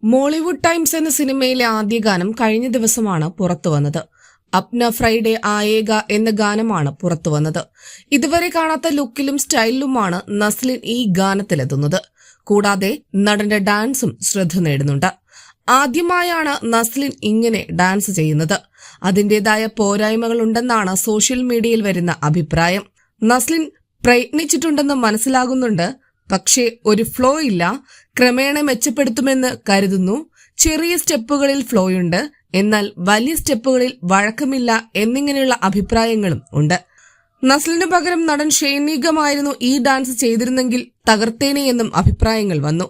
Mollywood times എന്ന സിനിമയിലെ ആദ്യ ഗാനം കഴിഞ്ഞ ദിവസമാണ് പുറത്തുവന്നത്. അപ്ന ഫ്രൈഡേ ആയേഗ എന്ന ഗാനമാണ് പുറത്തുവന്നത്. ഇതുവരെ കാണാത്ത ലുക്കിലും സ്റ്റൈലിലുമാണ് നസ്ലിൻ ഈ ഗാനത്തിലെത്തുന്നത്. കൂടാതെ നടന്റെ ഡാൻസും ശ്രദ്ധ നേടുന്നുണ്ട്. ആദ്യമായാണ് നസ്ലിൻ ഇങ്ങനെ ഡാൻസ് ചെയ്യുന്നത്. അതിന്റേതായ പോരായ്മകളുണ്ടെന്നാണ് സോഷ്യൽ മീഡിയയിൽ വരുന്ന അഭിപ്രായം. നസ്ലിൻ പ്രയത്നിച്ചിട്ടുണ്ടെന്ന് മനസ്സിലാകുന്നുണ്ട്. പക്ഷേ ഒരു ഫ്ലോ ഇല്ല. ക്രമേണ മെച്ചപ്പെടുത്തുമെന്ന് കരുതുന്നു. ചെറിയ സ്റ്റെപ്പുകളിൽ ഫ്ലോയുണ്ട്, എന്നാൽ വലിയ സ്റ്റെപ്പുകളിൽ വഴക്കമില്ല എന്നിങ്ങനെയുള്ള അഭിപ്രായങ്ങളും ഉണ്ട്. നസ്ലിനു പകരം നടൻ ഷെയ്ൻ നിഗമായിരുന്നു ഈ ഡാൻസ് ചെയ്തിരുന്നെങ്കിൽ തകർത്തേനെ എന്നും അഭിപ്രായങ്ങൾ വന്നു.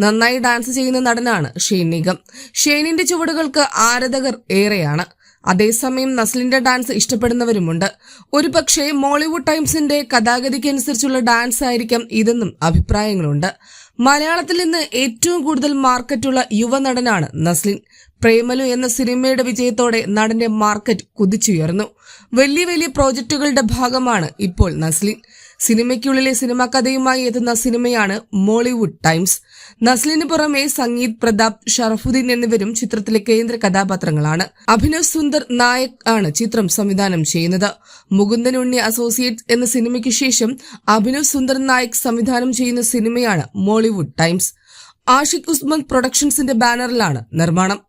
നന്നായി ഡാൻസ് ചെയ്യുന്ന നടനാണ് ഷെയ്ൻ നിഗം. ഷെയ്നിന്റെ ചുവടുകൾക്ക് ആരാധകർ ഏറെയാണ്. അതേസമയം നസ്ലിന്റെ ഡാൻസ് ഇഷ്ടപ്പെടുന്നവരുമുണ്ട്. ഒരുപക്ഷെ മോളിവുഡ് ടൈംസിന്റെ കഥാഗതിക്കനുസരിച്ചുള്ള ഡാൻസ് ആയിരിക്കാം ഇതെന്നും അഭിപ്രായങ്ങളുണ്ട്. മലയാളത്തിൽ നിന്ന് ഏറ്റവും കൂടുതൽ മാർക്കറ്റുള്ള യുവനടനാണ് നസ്ലിൻ. പ്രേമലു എന്ന സിനിമയുടെ വിജയത്തോടെ നടന്റെ മാർക്കറ്റ് കുതിച്ചുയർന്നു. വലിയ വലിയ പ്രോജക്റ്റുകളുടെ ഭാഗമാണ് ഇപ്പോൾ നസ്ലിൻ. സിനിമയ്ക്കുള്ളിലെ സിനിമാ കഥയുമായി എത്തുന്ന സിനിമയാണ് മോളിവുഡ് ടൈംസ്. നസ്ലിന് പുറമെ സംഗീത് പ്രതാപ്, ഷറഫുദ്ദീൻ എന്നിവരും ചിത്രത്തിലെ കേന്ദ്ര കഥാപാത്രങ്ങളാണ്. അഭിനവ് സുന്ദർ നായക് ആണ് ചിത്രം സംവിധാനം ചെയ്യുന്നത്. മുകുന്ദൻ ഉണ്ണി അസോസിയേറ്റ്സ് എന്ന സിനിമയ്ക്ക് ശേഷം അഭിനവ് സുന്ദർ നായക് സംവിധാനം ചെയ്യുന്ന സിനിമയാണ് മോളിവുഡ് ടൈംസ്. ആഷിഖ് ഉസ്മാൻ പ്രൊഡക്ഷൻസിന്റെ ബാനറിലാണ് നിർമ്മാണം.